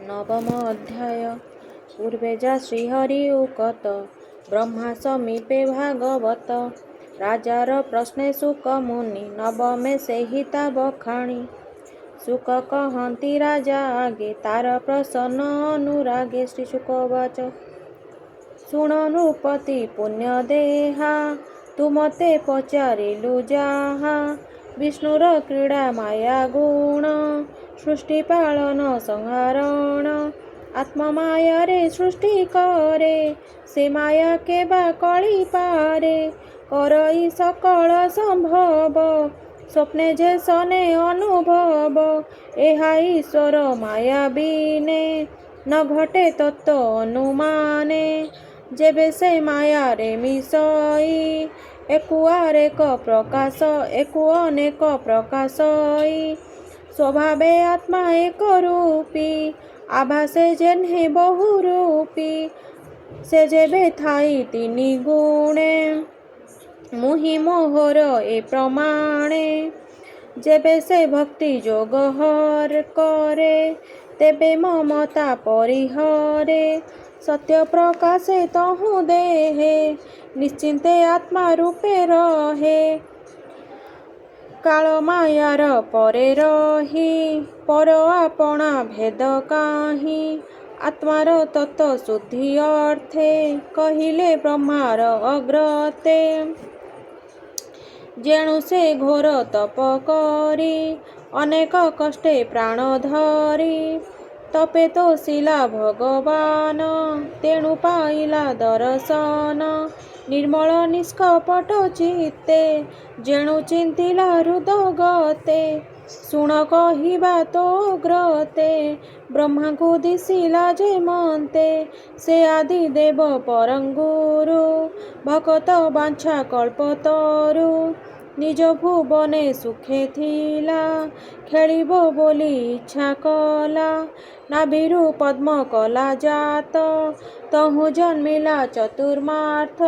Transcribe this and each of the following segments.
नवम अध्याय। पूर्वे जा श्रीहरि उकत ब्रह्मा समीपे भागवत। राजार प्रश्ने सुक मुनि नवमे सेहिता बखाणी। सुक कहती राजा आगे तार प्रसन्न अनुरागे। श्री शुकवाच शुण नृपति पुण्य देहा तू मते पचारिलु जाहा। विष्णुर क्रीड़ा माया गुण सृष्टि पालन संहारण। आत्मा माया रे सृष्टि करे से माया के बा कଳି पारे। करई सकल संभव स्वप्ने जे सने अनुभव। एहा ईश्वर माया बिने न घटे तत्व अनुमाने। जेबे से माया रे मिसई एकु आरेक प्रकाश एकु अनेक प्रकाशई। स्वभावे आत्मा एक रूपी आभासे जेन्हे बहुरूपी। से जेबे थाई तिनि गुणे मुहि मोहर ए प्रमाणे। जेबे से भक्ति जोग हर करे तेबे ममता परिहरे। सत्य प्रकाशे तहु देहे निश्चिंते आत्मा रूपे रहे। काल मायार परे रही पर आपणा भेद काहि। आत्मार तत्व शुद्धि अर्थे कहिले ब्रह्मार अग्रते। जेणु से घोर तप करी अनेक कष्टे प्राण धरी। तपे तो शिला भगवान तेणु पाइला दर्शन। निर्मल निष्कपट चित्ते जेणु चिंतिला हृदगते। शुण कहिबा तो ग्रते ब्रह्मा को दिशिला जे मन्ते। से आदि देव परंगुरु भकत बांछा कल्पतरु। निज भुवने सुखे थिला खेलिबो बोली इच्छा कला। नाभिरु पद्म कला जात तहु जन्मिला चतुर्मार्थ।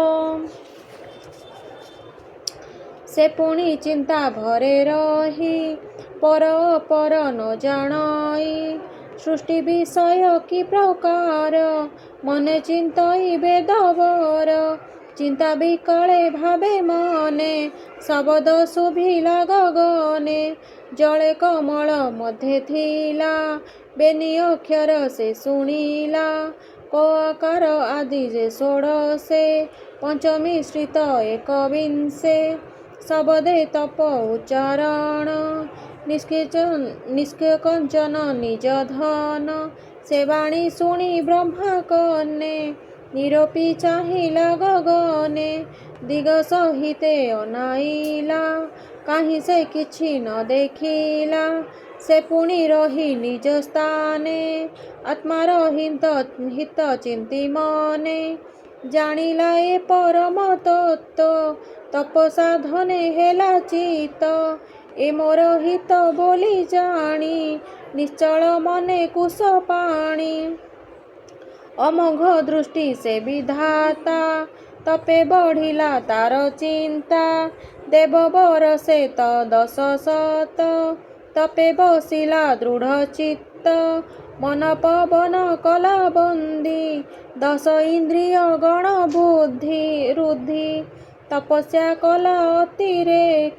से पुणी चिंता भरे रही पर अपर न जाणई। सृष्टि विषय कि प्रकार मने चिंतई बेदवर। चिंता विकले भावे मने शब्द शुभिला गगने। जले कमल मध्ये थिला बेनी अक्षर से शुणिला। क आकार आदि जे षोडशे पंचमी श्रित एकविंशे। शब्दे तप उच्चारण निष्कंचन निज धन। से वाणी शुणी ब्रह्मा कन्ने निरोपी चाहिला गगने। दिग सहिते अनाइला काहि से किछि न देखिला। से पुणी रही निज स्थाने आत्मार हित चिंती मने। जानिला ए परम तत्व तप साधने हेला चित। ए मोर हित बोली जानी निश्चल मने कुश पाणी। अमोघ दृष्टि से विधाता तपे बढ़िला तार चिंता। देव बरसे त 10 शत तपे बसिला दृढ़ चित्त। मन पवन कला बंदी 10 इंद्रिय गण बुद्धि रुद्धि। तपस्या कला अतिरेक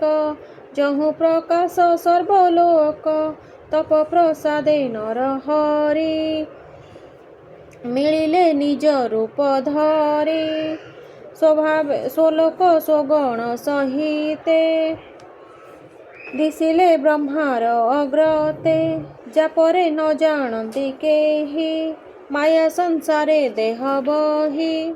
जहु प्रकाश सर्वलोक। तप प्रसादे नर हरि मिलिले निज रूप धरि। स्वलोक स्वगण सहिते दिशिले ब्रह्मार अग्रते। जापरे न जानती केहि माया संसारे देह बहि।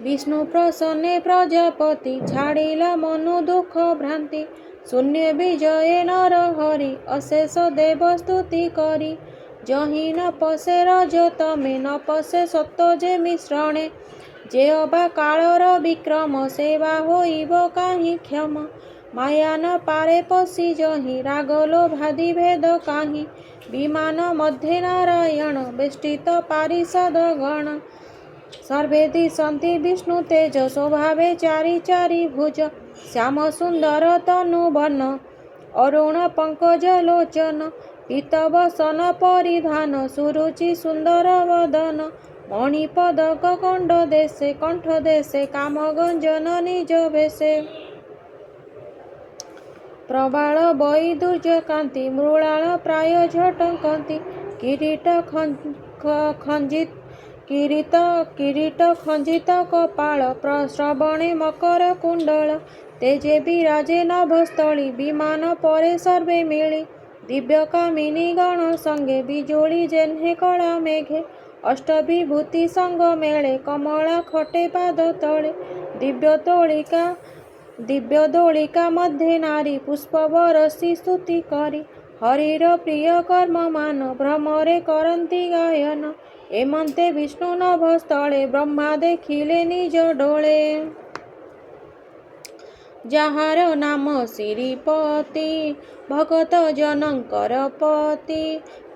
विष्णु प्रसन्ने प्रजापति छाड़िला मनु दुख भ्रांति। शून्य विजय नर हरि अशेष देव स्तुति करी। जहि न पसे रजत में न पसे सत्व जे मिश्रणे। जे अबा कालर विक्रम सेवा होइब काहि क्षम। माया न पारे पसी जहि राग लोभादि भेद काहि। विमान मध्ये नारायण वेष्टित पारिषद गण। सर्वे दिशन्ति विष्णु तेज स्वभावे चारि चारि भुज। श्याम सुंदर तनु वन अरुण पंकज लोचन पीतवसन परिधान सुरुचि सुंदर वदन मणिपदक कंठ देशे कामगंजन निज भेषे प्रबाल वैदुर्य कांति मृणाल प्राय झटकंती किरीट खंजित कपाल श्रवणे मकर कुंडल तेजे विराजे नभस्थली विमान परे सर्वे मिली दिव्य कामिनी गण संगे बिजुली जेन्हे कला मेघे अष्टविभूति संग मेले कमला खटे पाद तले दिव्य दोलिका मध्ये नारी पुष्प बरसी स्तुति करी हरिर प्रिय कर्म मान भ्रमरे करंती गायन एमंते विष्णु नभस्थले ब्रह्मा देखिले निज डोळे जाहार नाम श्रीपति भगत जनकर पति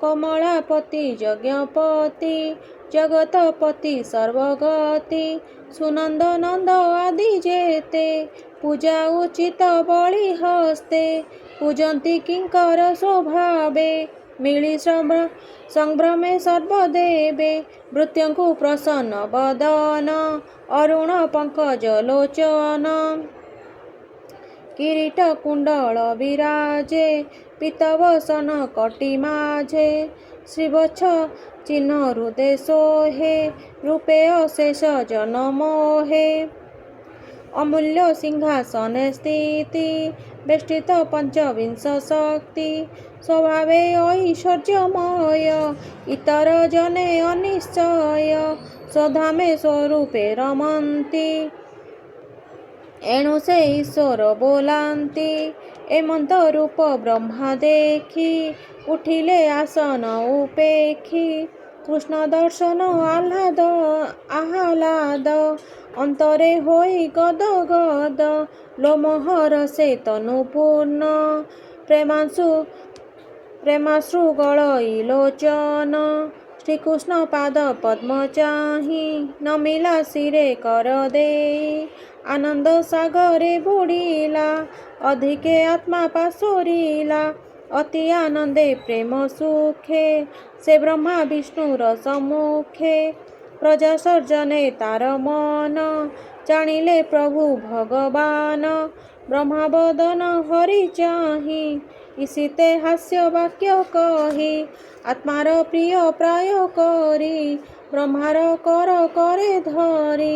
कमलापति यज्ञपति जगतपति सर्वगति सुनंद नंद आदि जेते पूजा उचित बलि हस्ते पूजन्ति किंकर स्वभावे मिली संभ्रमे सर्वदेवे मृत्युंकु प्रसन्न वदन अरुण पंकज लोचन किरीट कुंडल विराजे पीतवसन कटी माझे श्रीवत्स चिन्ह हृदय सोहे रूपे अशेष जनमोहे अमूल्य सिंहासने स्थिति बेष्टित पंचविंश शक्ति स्वभावे ऐश्वर्यमय इतर जने अनिश्चय स्वधामे स्वरूपे रमन्ति एणु से ईश्वर बोलांती एमंत रूप ब्रह्मा देखी उठिले आसन उपेखी कृष्ण दर्शन आह्लाद अंतरे होई गद गद लोमहर से तनुपूर्ण प्रेमाश्रु गलई लोचन श्रीकृष्ण पाद पद्म चाही नमिला सिरे कर दे आनंद सागरे बुड़ीला अधिके आत्मा पासोरीला अति आनंदे प्रेम सुखे से ब्रह्मा विष्णुर सम्मुखे प्रजा सर्जने तार मन जानिले प्रभु भगवान ब्रह्मावदन हरि चाही इसिते हास्य वाक्य कही आत्मार प्रिय प्राय करी ब्रह्मार कर करे धरी।